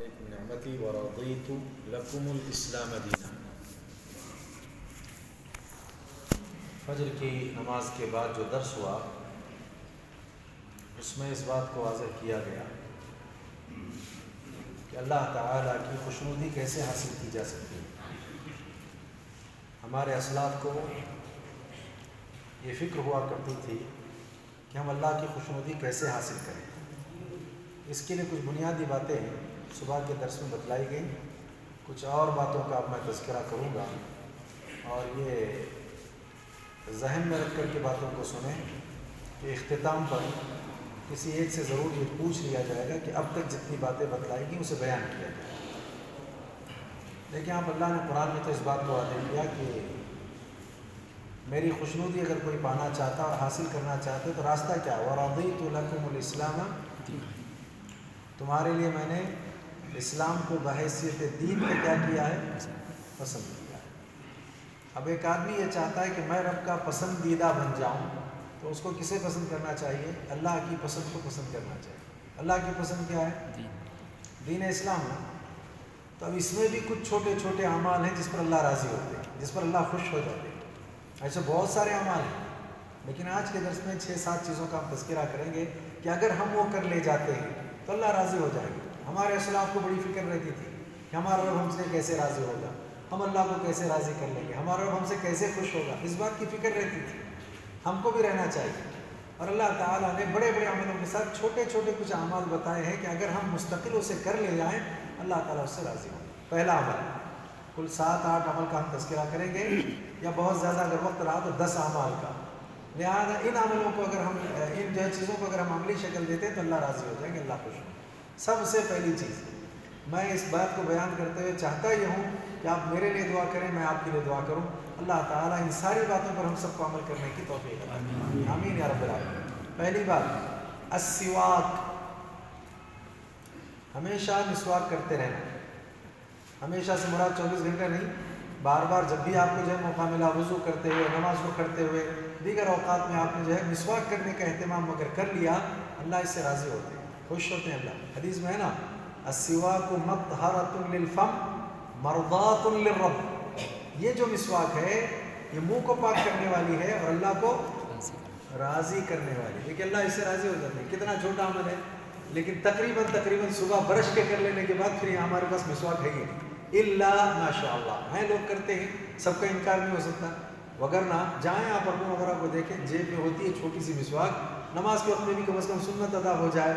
علیکم نعمتی ورضیت لکم الاسلام دینا۔ فجر کی نماز کے بعد جو درس ہوا اس میں اس بات کو واضح کیا گیا کہ اللہ تعالیٰ کی خوشنودی کیسے حاصل کی جا سکتی ہے۔ ہمارے اسلاف کو یہ فکر ہوا کرتی تھی کہ ہم اللہ کی خوشنودی کیسے حاصل کریں۔ اس کے لیے کچھ بنیادی باتیں صبح کے درس میں بتلائی گئی، کچھ اور باتوں کا اب میں تذکرہ کروں گا، اور یہ ذہن میں رکھ کر کے باتوں کو سنیں کہ اختتام پر کسی ایک سے ضرور یہ پوچھ لیا جائے گا کہ اب تک جتنی باتیں بتلائی گئی اسے بیان کیا جائے۔ لیکن آپ اللہ نے قرآن میں تو اس بات کو واضح کیا کہ میری خوشنودی اگر کوئی پانا چاہتا اور حاصل کرنا چاہتے تو راستہ کیا ہے؟ وَرَضِيتُ لَكُمُ الْإِسْلَامَ، تمہارے لیے میں نے اسلام کو بحیثیت دین کا کیا کیا ہے؟ پسند کیا ہے۔ اب ایک آدمی یہ چاہتا ہے کہ میں رب کا پسندیدہ بن جاؤں تو اس کو کسے پسند کرنا چاہیے؟ اللہ کی پسند کو پسند کرنا چاہیے۔ اللہ کی پسند کیا ہے؟ دین اسلام ہے۔ تو اب اس میں بھی کچھ چھوٹے چھوٹے اعمال ہیں جس پر اللہ راضی ہوتے ہیں، جس پر اللہ خوش ہو جاتے ہیں۔ ایسے بہت سارے اعمال ہیں، لیکن آج کے درس میں 6-7 چیزوں کا ہم تذکرہ کریں گے کہ اگر ہم وہ کر لے جاتے ہیں تو اللہ راضی ہو جائے گا۔ ہمارے اسلاف کو بڑی فکر رہتی تھی کہ ہمارا رب ہم سے کیسے راضی ہوگا، ہم اللہ کو کیسے راضی کر لیں گے، ہمارا رب ہم سے کیسے خوش ہوگا، اس بات کی فکر رہتی تھی۔ ہم کو بھی رہنا چاہیے، اور اللہ تعالیٰ نے بڑے بڑے عملوں کے ساتھ چھوٹے چھوٹے کچھ اعمال بتائے ہیں کہ اگر ہم مستقل اسے کر لے جائیں اللہ تعالیٰ اس سے راضی ہوگا۔ پہلا عمل، کل 7-8 عمل کا ہم تذکرہ کریں گے، یا بہت زیادہ اگر وقت رہا تو 10 اعمال کا۔ لہٰذا ان عملوں کو اگر ہم ان جو چیزوں کو اگر ہم عملی شکل دیتے ہیں تو اللہ راضی ہو جائیں گے، اللہ خوش ہو۔ سب سے پہلی چیز میں اس بات کو بیان کرتے ہوئے چاہتا یہ ہوں کہ آپ میرے لیے دعا کریں، میں آپ کے لیے دعا کروں، اللہ تعالیٰ ان ساری باتوں پر ہم سب کو عمل کرنے کی توفیق عطا کرے، آمین یا رب العالمین۔ پہلی بات، السواک، ہمیشہ مسواک کرتے رہنا۔ ہمیشہ سے مراد 24 گھنٹے نہیں، بار بار جب بھی آپ کو جو ہے موقع ملا، وضو کرتے ہوئے، نماز کو کرتے ہوئے، دیگر اوقات میں آپ نے جو ہے مسواک کرنے کا اہتمام اگر کر لیا اللہ اس سے راضی ہوتے ہیں، خوش ہوتے ہیں اللہ۔ حدیث میں ہے نا، السواک مطہرۃ للفم مرضاۃ للرب، یہ جو مسواک ہے یہ منہ کو پاک کرنے والی ہے اور اللہ کو راضی کرنے والی ہے، کہ اللہ اس سے راضی ہو جاتے ہیں۔ کتنا چھوٹا عمل ہے، لیکن تقریباً صبح برش کے کر لینے کے بعد پھر یہ ہمارے پاس مسواک ہے ہی نہیں، الا ماشاء اللہ ہیں لوگ کرتے ہیں، سب کا انکار نہیں ہو سکتا، وگرنہ جائیں آپ اپنے وغیرہ کو دیکھیں، جیب میں ہوتی ہے چھوٹی سی مسواک، نماز کے وقت میں بھی کم از کم سنت ادا ہو جائے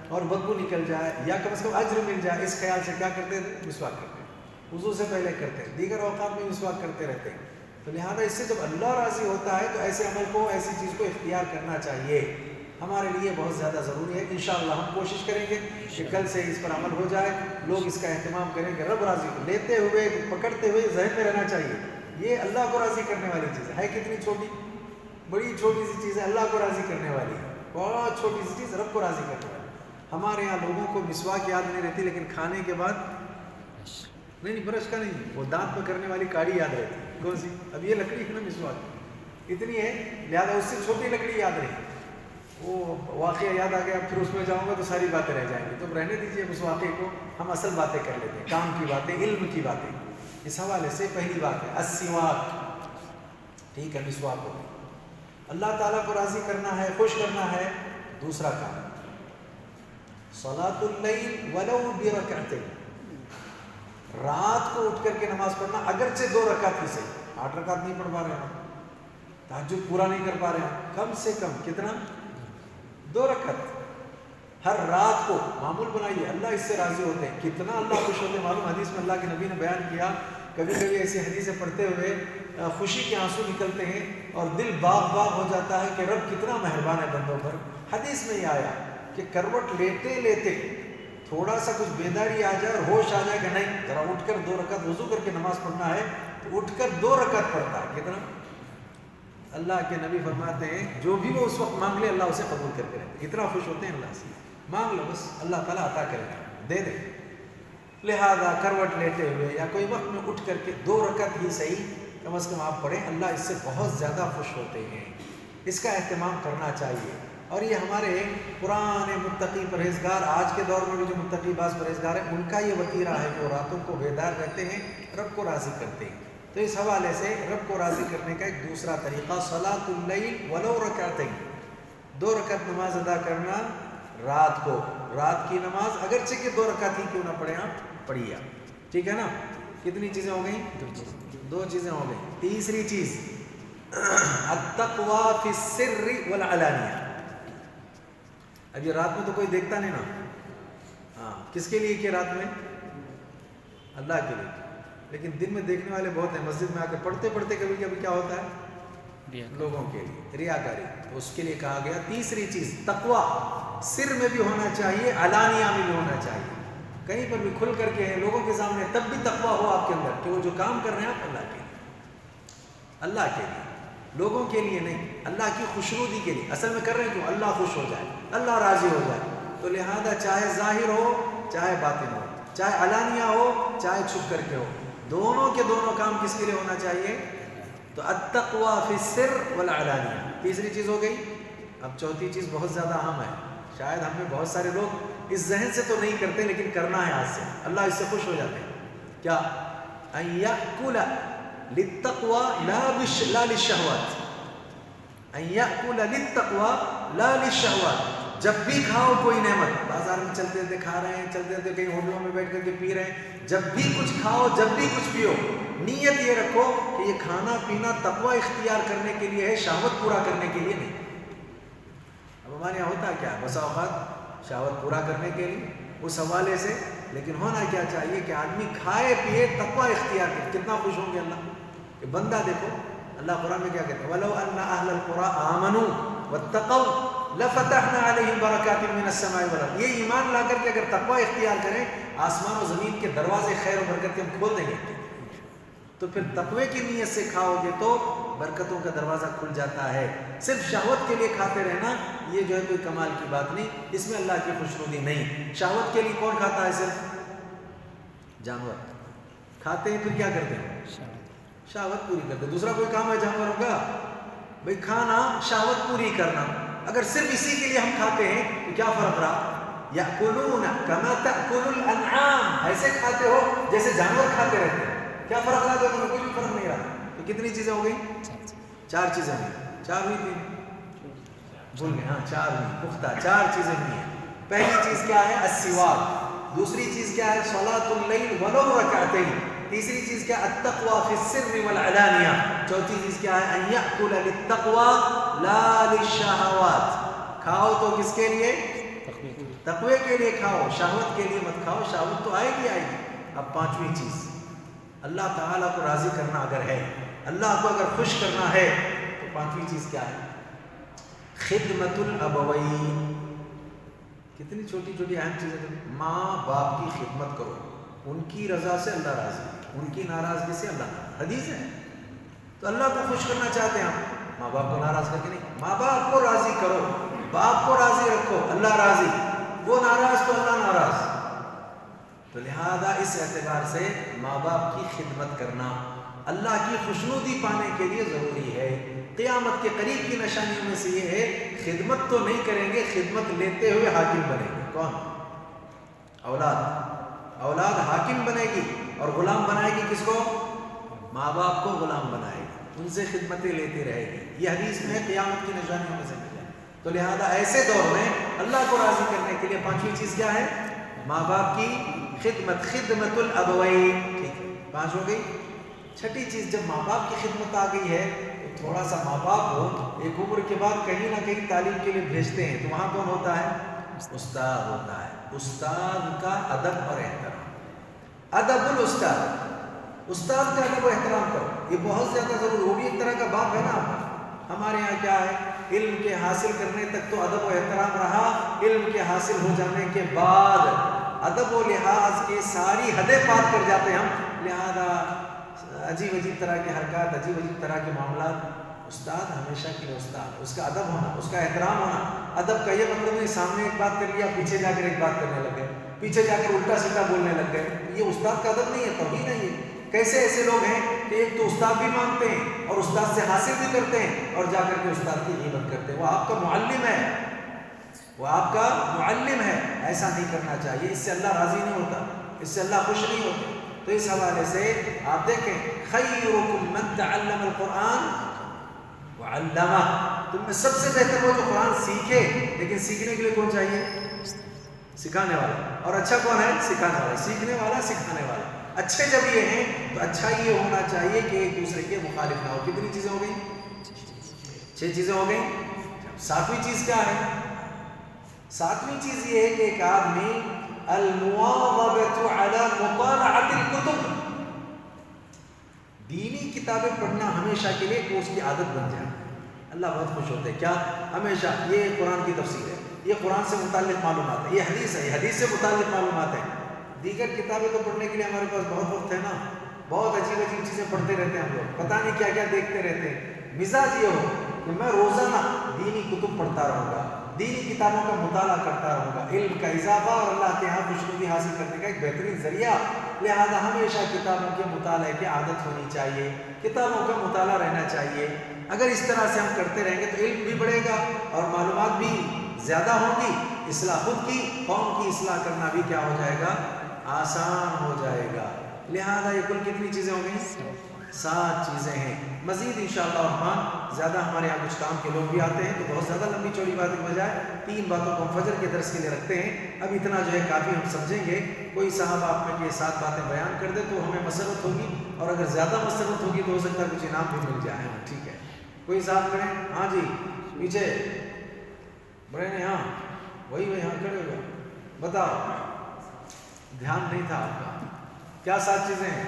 اور بدبو نکل جائے یا کم از کم اجر مل جائے، اس خیال سے کیا کرتے ہیں؟ مسواک کرتے ہیں، وضو سے پہلے کرتے ہیں، دیگر اوقات میں مسواک کرتے رہتے ہیں۔ تو لہٰذا اس سے جب اللہ راضی ہوتا ہے تو ایسے عمل کو، ایسی چیز کو اختیار کرنا چاہیے، ہمارے لیے بہت زیادہ ضروری ہے۔ انشاءاللہ ہم کوشش کریں گے کہ کل سے اس پر عمل ہو جائے، لوگ اس کا اہتمام کریں کہ رب راضی ہو، لیتے ہوئے پکڑتے ہوئے ذہن میں رہنا چاہیے یہ اللہ کو راضی کرنے والی چیز ہے۔ کتنی چھوٹی، بڑی چھوٹی سی چیز ہے، اللہ کو راضی کرنے والی ہے، بہت چھوٹی سی چیز رب کو راضی کرنے والی۔ ہمارے یہاں لوگوں کو مسواک یاد نہیں رہتی، لیکن کھانے کے بعد نہیں برش کا نہیں، وہ دانت پہ کرنے والی کاڑی یاد رہتی ہے۔ کون سی؟ اب یہ لکڑی ہے نا مسواک، اتنی ہے، لہٰذا اس سے چھوٹی لکڑی یاد رہی۔ وہ واقعہ یاد آ گیا، پھر اس میں جاؤں گا تو ساری باتیں رہ جائیں گی، تو رہنے دیجیے اس واقعے کو، ہم اصل باتیں کر لیتے ہیں، کام کی باتیں، علم کی باتیں۔ اس حوالے سے پہلی بات ہے السواک، ٹھیک ہے، مسواک ہو۔ اللہ تعالیٰ کو راضی کرنا ہے، خوش کرنا ہے۔ دوسرا کام، صلاۃ اللیل ولو برکعتین، رات کو اٹھ کر کے نماز پڑھنا، اگرچہ 2 رکعت ہی صحیح، 8 رکعت نہیں پڑھ پا رہے ہیں، تہجد پورا نہیں کر پا رہے ہیں، کم سے کم کتنا؟ 2 رکعت ہر رات کو معمول بنائیے، اللہ اس سے راضی ہوتے ہیں۔ کتنا اللہ خوش ہوتے ہیں معلوم، حدیث میں اللہ کے نبی نے بیان کیا، کبھی کبھی ایسی حدیثیں پڑھتے ہوئے خوشی کے آنسو نکلتے ہیں اور دل باغ باغ ہو جاتا ہے کہ رب کتنا مہربان ہے بندوں پر۔ حدیث میں یہ آیا کہ کروٹ لیتے لیتے تھوڑا سا کچھ بیداری آ جائے اور ہوش آ جائے کہ نہیں ذرا اٹھ کر 2 رکعت وضو کر کے نماز پڑھنا ہے، تو اٹھ کر 2 رکعت پڑھتا ہے۔ کتنا؟ اللہ کے نبی فرماتے ہیں جو بھی وہ اس وقت مانگ لے اللہ اسے قبول کر کے رہتے، اتنا خوش ہوتے ہیں اللہ سے، مانگ لو بس اللہ تعالیٰ عطا کرے گا، دے دے۔ لہذا کروٹ لیتے ہوئے یا کوئی وقت میں اٹھ کر کے 2 رکعت ہی صحیح کم از کم آپ پڑھیں، اللہ اس سے بہت زیادہ خوش ہوتے ہیں، اس کا اہتمام کرنا چاہیے۔ اور یہ ہمارے پرانے متقی پرہیزگار، آج کے دور میں بھی جو متقی بعض پرہیزگار ہیں، ان کا یہ وتیرہ ہے کہ وہ راتوں کو بیدار رہتے ہیں، رب کو راضی کرتے ہیں۔ تو اس حوالے سے رب کو راضی کرنے کا ایک دوسرا طریقہ صلاۃ اللیل ولو رکعتین، 2 رکعت نماز ادا کرنا رات کو، رات کی نماز اگرچہ کہ 2 رکعت ہی کیوں نہ پڑھیں آپ، پڑھیے آپ، ٹھیک ہے نا؟ کتنی چیزیں ہو گئیں؟ 2 چیزیں ہو گئیں۔ تیسری چیز التقوی فی السر والعلانیہ۔ اب یہ رات میں تو کوئی دیکھتا نہیں نا، ہاں، کس کے لیے کہ رات میں اللہ کے لیے، لیکن دن میں دیکھنے والے بہت ہیں، مسجد میں آ کے پڑھتے پڑھتے کبھی کبھی کیا ہوتا ہے، لوگوں کے لیے ریاکاری، تو اس کے لیے کہا گیا تیسری چیز تقوی سر میں بھی ہونا چاہیے، علانیہ میں بھی ہونا چاہیے، کہیں پر بھی کھل کر کے لوگوں کے سامنے، تب بھی تقوی ہو آپ کے اندر کہ وہ جو کام کر رہے ہیں آپ اللہ کے لیے، اللہ کے لیے، لوگوں کے لیے نہیں، اللہ کی خوشنودی کے لیے، اصل میں کر رہے ہیں کیوں؟ اللہ خوش ہو جائے، اللہ راضی ہو جائے، تو لہذا چاہے ظاہر ہو چاہے باطن ہو، چاہے علانیہ ہو چاہے چھپ کر کے ہو، دونوں کے دونوں کام کس کے لیے ہونا چاہیے؟ تو التقوی فی السر والعلانیہ، تیسری چیز ہو گئی۔ اب چوتھی چیز بہت زیادہ اہم ہے، شاید ہم میں بہت سارے لوگ اس ذہن سے تو نہیں کرتے، لیکن کرنا ہے آج سے، اللہ اس سے خوش ہو جاتے ہیں، کیا؟ ان یأکل للتقوی لا للشہوات، ان یأکل للتقوی لا للشہوات، جب بھی کھاؤ کوئی نعمت، بازار میں چلتے چلتے کھا رہے ہیں، چلتے چلتے کہیں ہوٹلوں میں بیٹھ کر کے پی رہے ہیں، جب بھی کچھ کھاؤ جب بھی کچھ پیو، نیت یہ رکھو کہ یہ کھانا پینا تقوی اختیار کرنے کے لیے ہے، شہوت پورا کرنے کے لیے نہیں۔ اب ہمارے یہاں ہوتا کیا ہے، بسا اوقات شہوت پورا کرنے کے لیے اس حوالے سے، لیکن ہونا کیا چاہیے کہ آدمی کھائے پیے تقوی اختیار کرے، کتنا خوش ہوں گے اللہ کہ بندہ دیکھو، اللہ قرآن میں کیا کہتے ہیں، وَلَوْ أَنَّ أَهْلَ الْقُرَىٰ آمَنُوا وَاتَّقَوْا لَفَتَحْنَا عَلَيْهِمْ بَرَكَاتٍ مِّنَ السَّمَاءِ وَالْأَرْضِ، یہ ایمان لا کر کے اگر تقوی اختیار کریں، آسمان و زمین کے دروازے خیر و برکت کے ہم کھول دیں گے، تو پھر تقوی کی نیت سے کھاؤ گے تو برکتوں کا دروازہ کھل جاتا ہے۔ صرف شہوت کے لیے کھاتے رہنا یہ جو ہے کوئی کمال کی بات نہیں، اس میں اللہ کی خوشنودی نہیں۔ شہوت کے لیے کون کھاتا ہے؟ صرف جانور کھاتے ہیں، پھر کیا کرتے ہیں؟ شہوت پوری کرتے ہیں۔ دوسرا کوئی کام ہے جانوروں کا؟ بھئی کھانا، شہوت پوری کرنا۔ اگر صرف اسی کے لیے ہم کھاتے ہیں تو کیا فرق رہا؟ یأکلون کما تأکل الانعام، ایسے کھاتے ہو جیسے جانور کھاتے رہتے ہیں، کیا فرق رہا؟ دونوں میں کوئی بھی فرق نہیں رہا۔ تو کتنی چیزیں ہو گئی؟ 4 چیزیں ہوئی، 4 ہوئی تھی، بھول گئے، ہاں 4 ہوئی، پختہ 4 چیزیں ہوئی ہیں۔ پہلی چیز کیا ہے؟ السواک، دوسری چیز کیا ہے؟ صلاۃ اللیل ولو رکعتین، تیسری چیز کیا ہے؟ التقوی فی السر والعلانیہ، چوتھی چیز کیا ہے؟ ان یأکل للتقوی لا للشہوات، کھاؤ تو کس کے لیے؟ تقوی کے لیے کھاؤ، شہوت کے لیے مت کھاؤ، شہوت تو آئے گی آئے گی۔ اب 5ویں چیز، اللہ تعالیٰ کو راضی کرنا اگر ہے، اللہ کو اگر خوش کرنا ہے، تو 5ویں چیز کیا ہے؟ خدمت الابوین۔ کتنی چھوٹی چھوٹی اہم چیزیں ہیں، ماں باپ کی خدمت کرو، ان کی رضا سے اللہ راضی، ان کی ناراضگی سے اللہ ناراض، حدیث ہے۔ تو اللہ کو خوش کرنا چاہتے ہیں آپ، ماں باپ کو ناراض کر کے نہیں، ماں باپ کو راضی کرو، باپ کو راضی رکھو، اللہ راضی، وہ ناراض تو اللہ ناراض۔ تو لہذا اس اعتبار سے ماں باپ کی خدمت کرنا اللہ کی خوشنودی پانے کے لیے ضروری ہے۔ قیامت کے قریب کی نشانیوں میں سے یہ ہے، خدمت تو نہیں کریں گے، خدمت لیتے ہوئے حاکم بنیں گے۔ کون؟ اولاد حاکم بنے گی اور غلام بنائے گی کس کو؟ ماں باپ کو غلام بنائے گی، ان سے خدمتیں لیتی رہے گی۔ یہ حدیث میں قیامت کی نشانیوں میں سے ہے۔ تو لہذا ایسے دور میں اللہ کو راضی کرنے کے لیے 5ویں چیز کیا ہے؟ ماں باپ کی خدمت، خدمت الابوین، ٹھیک ہے، 5 ہو گئی۔ 6ٹھی چیز، جب ماں باپ کی خدمت آ گئی ہے تو تھوڑا سا ماں باپ ہو، ایک عمر کے بعد کہیں نہ کہیں تعلیم کے لیے بھیجتے ہیں، تو وہاں کون ہوتا ہے؟ استاد ہوتا ہے۔ استاد کا ادب اور احترام، ادب الاستاد، استاد کا ادب و احترام کرو، یہ بہت زیادہ ضروری، وہ بھی ایک طرح کا باپ ہے نا آپ کا۔ ہمارے یہاں کیا ہے، علم کے حاصل کرنے تک تو ادب و احترام رہا، علم کے حاصل ہو جانے کے بعد ادب و لحاظ کی ساری حدیں پار کر جاتے ہیں ہم، لہذا عجیب عجیب طرح کی حرکات، عجیب عجیب طرح کے معاملات۔ استاد ہمیشہ کے لیے استاد، اس کا ادب ہونا، اس کا احترام ہونا۔ ادب کا یہ مطلب نہیں سامنے ایک بات کر لیا، پیچھے جا کر ایک بات کرنے لگ گئے، پیچھے جا کر الٹا سیدھا بولنے لگ گئے، یہ استاد کا ادب نہیں ہے، توہین ہے یہ۔ کیسے ایسے لوگ ہیں کہ ایک تو استاد بھی مانتے ہیں اور استاد سے حاصل بھی کرتے ہیں اور جا کر کے استاد کی غیبت کرتے ہیں، وہ آپ کا معلم ہے، وہ آپ کا معلم ہے، ایسا نہیں کرنا چاہیے، اس سے اللہ راضی نہیں ہوتا، اس سے اللہ خوش نہیں ہوتا۔ تو اس حوالے سے آپ دیکھیں خیرکم من تعلم القرآن وعلمہ، تم میں سب سے بہتر وہ جو قرآن سیکھے، لیکن سیکھنے کے لیے کون چاہیے؟ سکھانے والا۔ اور اچھا کون ہے؟ سکھانے والا، سیکھنے والا، سکھانے والا۔ اچھے جب یہ ہیں تو اچھا یہ ہونا چاہیے کہ ایک دوسرے کے مخالف نہ ہو۔ کتنی چیزیں ہو گئیں؟ 6 چیزیں ہو گئیں۔ 7ویں چیز کیا ہے؟ 7ویں چیز یہ ہے کہ ایک آدمی المواظبۃ علی مطالعۃ الکتب، دینی کتابیں پڑھنا ہمیشہ کے لیے کہ اس کی عادت بن جائے۔ اللہ بہت خوش ہوتے ہیں کیا؟ ہمیشہ یہ قرآن کی تفسیر ہے، یہ قرآن سے متعلق معلومات ہے، یہ حدیث ہے، یہ حدیث سے متعلق معلومات ہے۔ دیگر کتابیں تو پڑھنے کے لیے ہمارے پاس بہت وقت ہے نا، بہت عجیب عجیب چیزیں پڑھتے رہتے ہیں ہم لوگ، پتہ نہیں کیا کیا دیکھتے رہتے ہیں۔ مزاج یہ ہو کہ میں روزانہ دینی کتب پڑھتا رہوں گا، دینی کتابوں کا مطالعہ کرتا رہوں گا، علم کا اضافہ اور اللہ کے ہاں خوشنودی حاصل کرنے کا ایک بہترین ذریعہ۔ لہذا ہمیشہ کتابوں کے مطالعے کی عادت ہونی چاہیے، کتابوں کا مطالعہ رہنا چاہیے۔ اگر اس طرح سے ہم کرتے رہیں گے تو علم بھی بڑھے گا اور معلومات بھی زیادہ ہوں گی، اصلاح خود کی، قوم کی اصلاح کرنا بھی کیا ہو جائے گا؟ آسان ہو جائے گا۔ لہذا یہ کل کتنی چیزیں ہو گئیں؟ 7 چیزیں ہیں۔ مزید انشاءاللہ الرحمن زیادہ ہمارے یہاں کچھ کام کے لوگ بھی آتے ہیں تو بہت زیادہ لمبی چوڑی باتیں کی بجائے 3 باتوں کو ہم فجر کے درس کے لیے رکھتے ہیں۔ اب اتنا جو ہے کافی ہم سمجھیں گے۔ کوئی صاحب آپ میں یہ 7 باتیں بیان کر دے تو ہمیں مسرت ہوگی، اور اگر زیادہ مسرت ہوگی تو ہو سکتا ہے کچھ انعام بھی مل جائے۔ ٹھیک ہے، کوئی صاحب کھڑے؟ ہاں جی پیچھے بڑے نے، ہاں وہی ہاں کھڑے ہوئے، بتاؤ، دھیان نہیں تھا آپ کا، کیا 7 چیزیں ہیں؟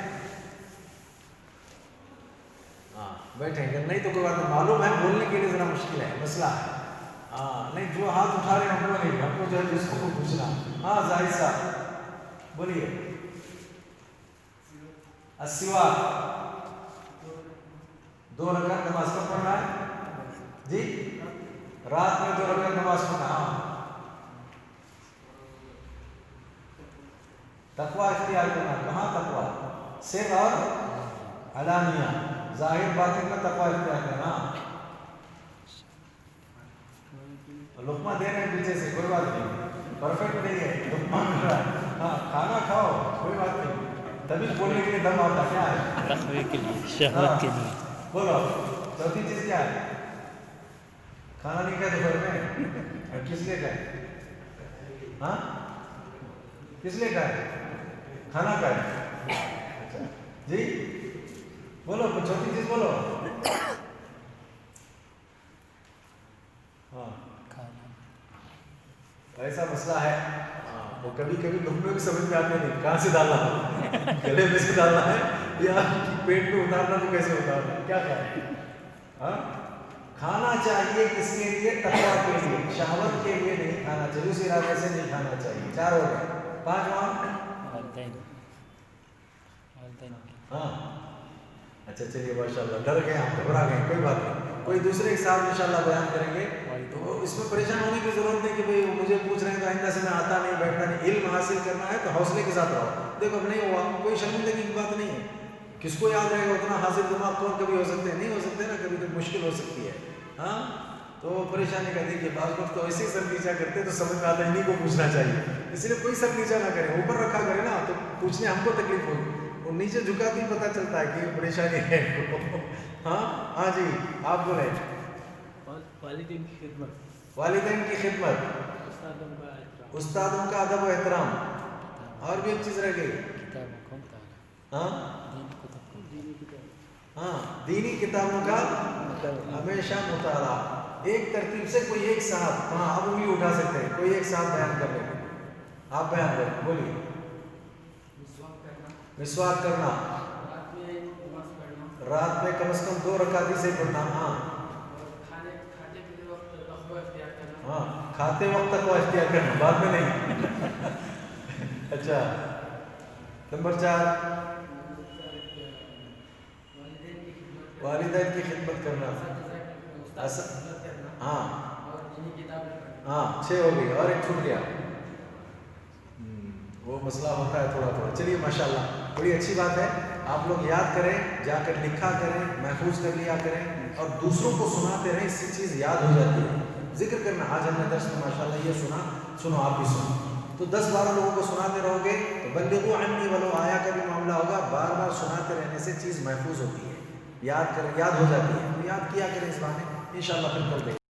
ہاں بیٹھیں گے، نہیں تو کوئی بات نہیں، معلوم ہے بولنے کے لیے ذرا مشکل ہے، مسئلہ ہے۔ ہاں نہیں، جو ہاتھ اٹھا رہے ہیں ہم کو نہیں، ہم کو جو ہے جس کو پوچھنا۔ ہاں زاہد صاحب بولیے۔ السواک، 2 رکعت نماز کب پڑھنا ہے جی؟ رات میں 2 رکعت نماز پڑھنا۔ ہاں تقویٰ اختیار کرنا، کہاں تقویٰ؟ سر اور علانیہ، ظاہر باطن میں تقویٰ اختیار کرنا۔ لقمہ دے رہے ہیں پیچھے سے، کوئی بات نہیں، پرفیکٹ نہیں ہے، لقمہ مل رہا ہے۔ ہاں کھانا کھاؤ، کوئی بات نہیں، تبھی بولنے کے لیے دم آتا کیا ہے؟ تقوی کے لیے، شہوت کے لیے۔ بولو 4تھی چیز کیا ہے؟ کھانا نہیں کھائے دوپہر میں، کس لیے کھائے؟ ہاں کس لیے کھائے؟ کھانا کھائے؟ جی بولو 4تھی چیز بولو۔ ہاں ایسا مسئلہ ہے، وہ کبھی کبھی لقمے بھی سمجھ میں آتے نہیں، کہاں سے ڈالنا ہے، گلے میں سے ڈالنا ہے یا پیٹ میں اتارنا، تو کیسے اتارنا ہے، کیا کریں؟ ہاں کھانا چاہیے کس کے لیے؟ تقویٰ کے لیے، شہوت کے لیے نہیں کھانا چاہیے، اس ارادے سے نہیں کھانا چاہیے۔ 4 ہو گئے، 5واں ہاں اچھا چلیے ماشاءاللہ، ڈر گئے ہم، گھبرا گئے، کوئی بات نہیں، کوئی دوسرے کے ساتھ انشاءاللہ بیان کریں گے، تو اس میں پریشان ہونے کی ضرورت نہیں کہ بھئی مجھے پوچھ رہے ہیں تو آئندہ سے میں آتا نہیں بیٹھتا نہیں۔ علم حاصل کرنا ہے تو حوصلے کے ساتھ رہو۔ دیکھو اب نہیں ہوا، کوئی شرمندگی کی بات نہیں ہے، کس کو یاد رہے گا اتنا حاصل دماغ کون کبھی ہو سکتے ہیں، نہیں ہو سکتے نا، کبھی تو مشکل ہو سکتی ہے۔ ہاں تو پریشانی کا دیکھیے، بعض وقت تو ایسے سر نیچا کرتے تو سمجھ میں آتا ہے انہیں کو پوچھنا چاہیے، اس لیے کوئی سر نیچا نہ کرے، اوپر رکھا کرے نا، تو پوچھنے ہم کو تکلیف ہوگی، اور نیچے جھکا کے پتہ چلتا ہے کہ یہ پریشانی ہے۔ ہاں ہاں جی آپ بولیں۔ والدین کی خدمت، والدین کی خدمت، استادوں کا ادب و احترام، اور بھی ایک چیز رہ گئی، ہاں ہاں دینی کتابوں کا ہمیشہ مطالعہ۔ ایک ترتیب سے کوئی ایک صاحب، ہاں آپ انگلی اٹھا سکتے ہیں، کوئی ایک صاحب بیان کر لیں، آپ بیان کریں، بولیے۔ مسواک کرنا، رات میں کم از کم 2 رکعت سے پڑھنا۔ ہاں ہاں کھاتے وقت تک وہ اختیار کرنا، بعد میں نہیں۔ اچھا نمبر 4 والدین کی خدمت کرنا۔ ہاں ہاں 6 ہو گئی، اور ایک چھوٹ گیا، وہ مسئلہ ہوتا ہے تھوڑا تھوڑا۔ چلیے ماشاءاللہ بڑی اچھی بات ہے، آپ لوگ یاد کریں، جا کر لکھا کریں، محفوظ کر لیا کریں، اور دوسروں کو سناتے رہیں، اس سے چیز یاد ہو جاتی ہے۔ ذکر کرنا. آج ہم نے درس میں ماشاءاللہ یہ سنا, سنو آپ بھی سنو. تو 10-12 لوگوں کو سناتے رہو گے تو بلغوا عنی ولو آیا کا بھی معاملہ ہوگا. بار بار سناتے رہنے سے چیز محفوظ ہوتی ہے, یاد ہو جاتی ہے. تو یاد کیا کریں اس بہانے, انشاءاللہ پھر کل دیکھیں.